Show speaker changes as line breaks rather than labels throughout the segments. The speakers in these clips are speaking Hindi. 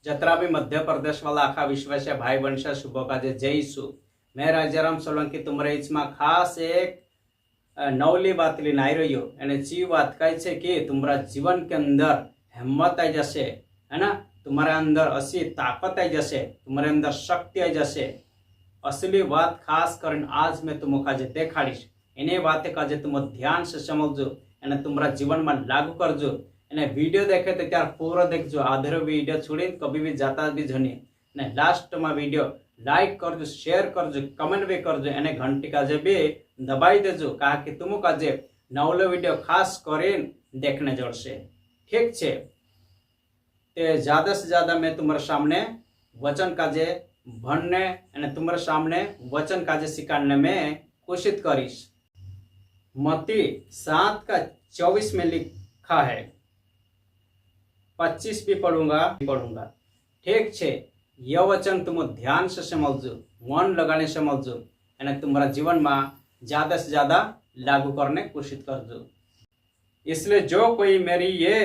जतरा भी मध्य प्रदेश वाला आखा विश्व से भाई बहन से शुभ काजे जय सु मैं राजाराम सोलंकी तुम्हारे इसमें खास एक नवली बात लेने आई रही हो અને जी बात कही છે कि तुम्हारा जीवन के अंदर हिम्मत आई जैसे है ना, तुम्हारे अंदर असी ताकत आई जैसे, तुम्हारे अंदर शक्ति आई जैसे। असली बात खास कर आज मैं तुम काजे देखाड़ीश एने बातें काजे तुम ध्यान से समझो અને तुम्हारा जीवन में लागू करजो। અને वीडियो देखे तो त्यार पूरा देखजो, आधेरो वीडियो छोड़ी कभी भी जाता भी जनी ने लास्ट में वीडियो लाइक करजो, शेयर करजो, कमेंट भी करजो અને घंटी काजे भी दबाई देजो कहा कि तुम काजे नवलो वीडियो खास करीने देखने जड़से। ठीक है, ते ज्यादा से ज्यादा मैं तुम्हारे सामने वचन काजे भणने અને तुम्हारे सामने वचन काजे सिखाने में कोशिश करीश। मत्ती 7:24 में लिखा है, 25 भी पढ़ूंगा। ठीक है, यह वचन तुम ध्यान से समझो, मन लगाने समझो और तुम्हारा जीवन में ज्यादा से ज्यादा लागू करने कोशिश करजो। इसलिए जो कोई मेरी ये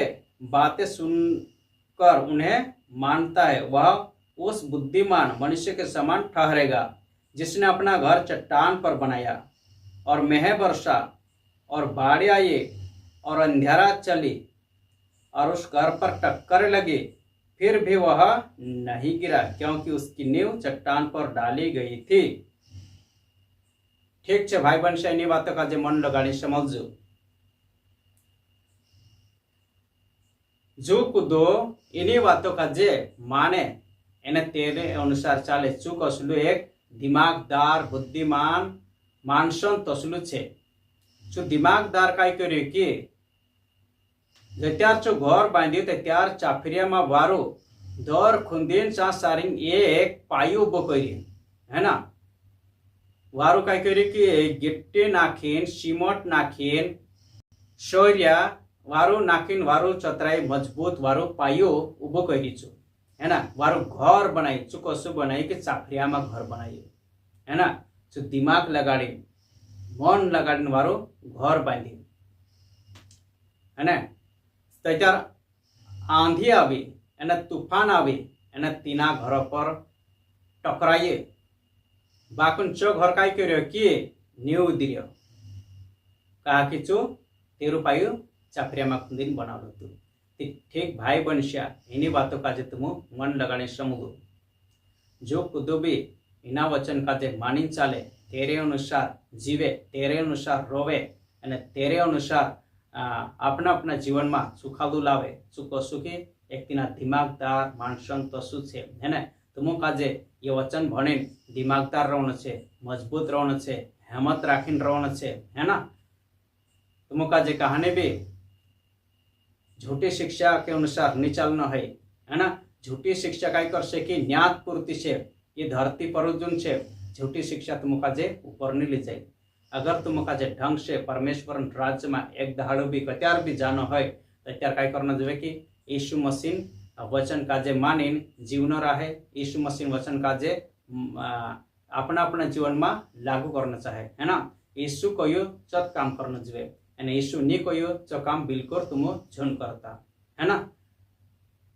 बातें सुनकर उन्हें मानता है वह उस बुद्धिमान मनुष्य के समान ठहरेगा जिसने अपना घर चट्टान पर बनाया और मेह बरसा और बाढ़ आई और अंधेरा चली और उस घर पर टक्कर लगी, फिर भी वह नहीं गिरा क्योंकि उसकी नींव चट्टान पर डाली गई थी। ठीक है भाई बहन, एनी बातों का जे मन लगाने समझो। जो कूदो इन्हीं बातों का जे माने एने तेरे अनुसार चाले चूक असलू एक दिमागदार बुद्धिमान मानसन तसलू छे। जो दिमागदार काय कर्યું कि जत्यार जो घर बांध्યું त्यार चाफरियाમાં વારો દોર ખુંદીન ચા સારીન એક પાયું ઉભો કર્યું, है ना। वारो काय કર્યું कि गिट्टी नाखीन सीमेंट नाखीन शौर्या वारो नाखीन वारो चतराई मजबूत वारो पायो उभो करी छो, है ना। वारो घर बनाई चो, कसु बनाई कि चाफरियाમાં घर बनाई, है ना। जो दिमाग लगाड़ी मन लगाड़ी वारो घर बांधी, है ना। त्यार आंधी आवी અને तूफान आवी અને तीना घर पर टकराये बाकुन चो घर काय कर्यो कि नीव दिर्यो कहा कि चो तेरु पायु चाफरियाમાં खुंदीन बनावलो तू। ठीक भाई बहन, इन्हीं बातों का जे तुम मन लगाने समझो। जो खुद भी इना वचन का जे मानी चाले, तेरे अनुसार जीवे, तेरे अनुसार रोवे અને तेरे अनुसार अपना अपना जीवन में सुखादू लावे, सुखो सुखी एक दिमागदार मानसन तसु छे, है ना। तुम काजे ये वचन भणे दिमागदार रहना छे, मजबूत रहना छे, हिम्मत राखीने रहना छे, है ना। तुम काजे कहानी भी झूठी शिक्षा के अनुसार नहीं चलना है ना। झूठी शिक्षा काय करशे कि न्यात पूर्ति से ये धरती पर जुन छे, झूठी शिक्षा तुम काजे ऊपर नहीं ले जाए। अगर तुम काजे ढंग से परमेश्वर राज्य में एक दहाड़ो भी कत्यार भी जानो है तो त्यार काय करना जोईए कि यीशु मसीह वचन काजे मानीन जीवनो राहे, यीशु मसीह वचन काजे अपना अपना जीवन में लागू करना चाहे, है ना। यीशु कहो चत काम करना जोईए અને यीशु नहीं कहो तो काम बिल्कुल तुम झुन करता, है ना।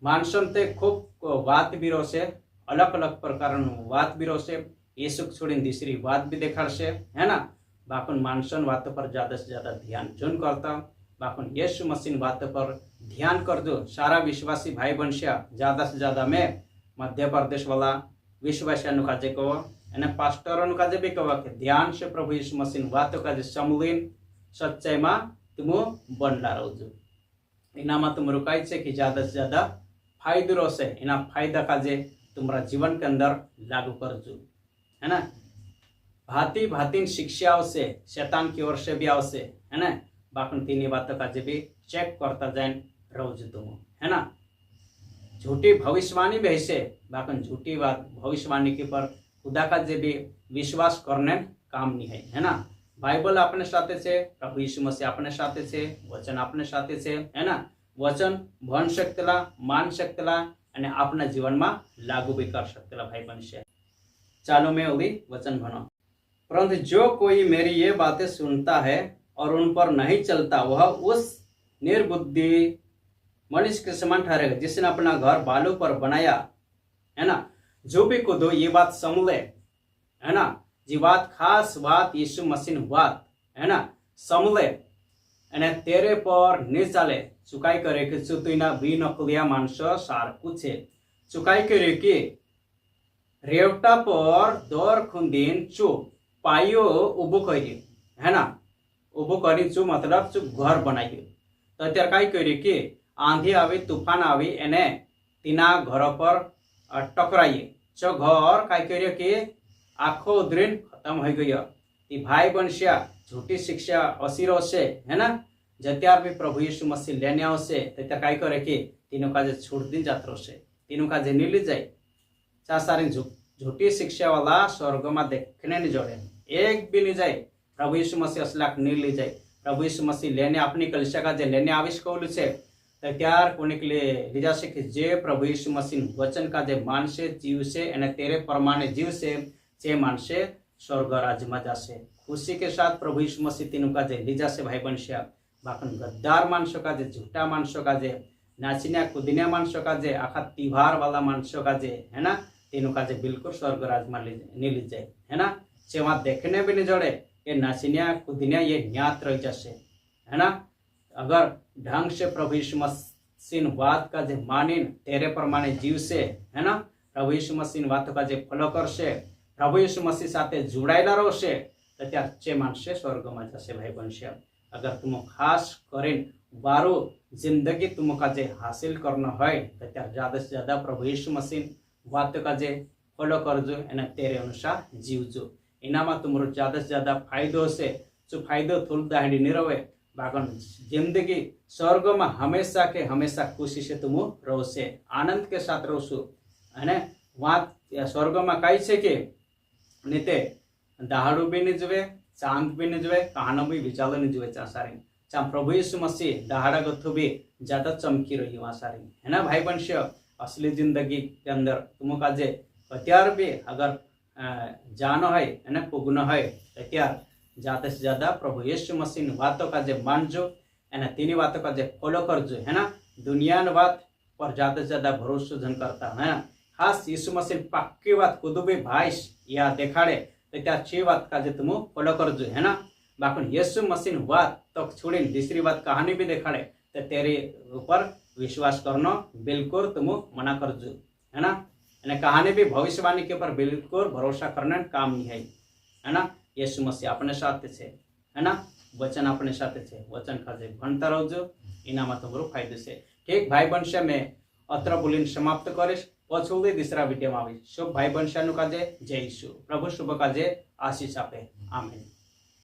मानसन ते खूब वात भी रोसे, अलग अलग प्रकार वात भी रोसे, यीशु छोड़ी दूसरी बात भी देखाड़शे, है ना। बाकुन मानसन बातों पर ज्यादा से ज्यादा ध्यान झुन करता, बाकुन यीशु मसीह बातों पर ध्यान कर दो। सारा विश्वासी भाई बहन ज्यादा से ज्यादा मैं मध्य प्रदेश वाला विश्वासियों का जे कहो અને पास्टरों का जे भी कहो कि ध्यान से प्रभु यीशु मसीह बातों का जे समलीन सच्चाई में तुम बनला रहो। इना में तुम रुकाई छे कि ज्यादा से ज्यादा फायदो रोसे, इना फायदा का जे तुम्हारा जीवन के अंदर लागू करजो, है ना। भांति भांति शिक्षा आवशे, शैतान की ओर से भी आवशे, है ना। बाकी तीन बातों का जे भी चेक करता जाए रहो तुम, है ना। झूठी भविष्यवाणी भी है, बाकी झूठी बात भविष्यवाणी के पर खुदा का जे भी विश्वास करने काम नहीं है ना। बाइबल अपने साथे छे, प्रभु यीशु मसीह अपने साथे छे, वचन अपने साथे छे, है ना। वचन भण सकतेला, मान सकतेला અને આપના જીવનમાં लागू भी कर सकतेला भाई बहन से। चालो मैं अभी वचन भणो। परंतु जो कोई मेरी ये बातें सुनता है और उन पर नहीं चलता वह उस निर्बुद्धि मनुष्य के समान ठहरेगा जिसने अपना घर बालू पर बनाया, है ना। जो भी कूदो ये बात समझ ले, है ना। जी बात खास बात यीशु मसीह बात, है ना, समझ ले અને તેરે પર ને ચાલે ચુકાઈ કરે કે ચુતુઈના બી નકલિયા માણસો સારકું છે ચુકાઈ કરે કે રેવટા પર દોર ખુંદીન ચુ પાયો ઊભું કરી, है ना, ઊભું કરી ચુ મતલબ ચુ ઘર બનાવ્યું। તો અત્યારે કાંઈ કર્યું કે આંધી આવી તુફાન આવી એને તેના ઘરો પર ટકરાઈએ તો ઘર કાંઈ કર્યું કે આખો ઉધરીને ખતમ થઈ ગયો। એ ભાઈ બનશ્યા झूठी शिक्षा असीरो से, है ना। जत्यार भी प्रभु यीशु मसीह लेने आवशे त्यार काय करे कि तीनों का छोड़ दिन जात्रो से तीनों का नीली जाए चा सारी झूठी शिक्षा वाला स्वर्ग में देखने नहीं जोड़े एक भी नहीं जाए। प्रभु यीशु मसीह असलाक नीली जाए। प्रभु यीशु मसीह लेने अपनी कलिसिया का जे लेने आविष कहलू से त्यार कोने के लिए लीजा से कि जे प्रभु यीशु मसीह वचन का जे मानसे जीव से अने तेरे प्रमाणे जीव से जे मानसे स्वर्ग राज्य में जासे। खुशी के साथ प्रभु यीशु मसीह तीनों का जे लीजा से भाई बनश्या बाकन गद्दार मानसों का जे झूठा मानसों का जे नाचिन्या कुदिन्या मानसों का जे आखा तिहार वाला मानसों का जे, है ना, तीनों का जे बिल्कुल स्वर्ग राज में नहीं ली जाए, है ना। जे वहाँ देखने भी नहीं जोड़े ये नाचिन्या कुदिन्या ये ज्ञात रह जासे, है ना। अगर ढंग से प्रभु यीशु मसीह बात का जे मानिन तेरे प्रमाणे जीव से, है ना, प्रभु यीशु मसीह बातों का जे फॉलो करशे प्रभु यीशु मसीह साथे जुड़ायेला रहशे तो त्यार चे मानसे स्वर्ग में जशे भाई बनश्या। अगर तुम खास करीन बारो जिंदगी तुम का जे हासिल करना है तो त्यार ज़्यादा से ज़्यादा प्रभु यीशु मसीह बात का जे फॉलो करजो एने तेरे अनुसार जीवजो। इनामा तुमरो ज़्यादा से ज़्यादा फायदो से जो फायदो थोड़ा दाहड़ी नहीं रहे बागन जिंदगी स्वर्ग में हमेशा के हमेशा खुशी से तुम रहोशे आनंद के साथ रहोशो। अने वहाँ स्वर्ग में कही है कि नीते दहाड़ू भी नहीं जुए चांद भी नहीं जुए कहानो भी विचालो नहीं जुए चा सारी चा प्रभु यीशु मसीह दहाड़ा गथु भी ज्यादा चमकी रही वहाँ सारी, है ना भाई वंश। असली जिंदगी के अंदर तुम का जे त्यार भी अगर जानो है ना पुगनो है त्यार ज्यादा से ज्यादा प्रभु यीशु मसीह बातों का जे मानजो एना तीनी बातों का जे फॉलो करजो, है ना। दुनिया न बात पर ज्यादा से ज्यादा भरोसा जन करता, है ना। खास यीशु मसीह पक्की बात खुद भी भाई या देखाड़े तो त्या छे बात का जे तुम फॉलो करजो, है ना। बाकी यीशु मसीह बात तो छोड़ी दूसरी बात कहानी भी देखाड़े तो तेरे ऊपर विश्वास करना बिल्कुल तुम मना करजो, है ना। અને कहानी भी भविष्यवाणी के ऊपर बिल्कुल भरोसा करने काम नहीं है ना। यीशु मसीह अपने साथ है ना, वचन अपने साथ है, वचन खाते भणता रहो इनामा तुम्हारो फायदो से। ठीक भाई बनशा में अत्र बोलीने समाप्त करीश पछुली दूसरा वीडियो में आवीश। शुभ भाई बनशानु काजे जय यीशु प्रभु शुभ काजे आशीष आपे आमीन।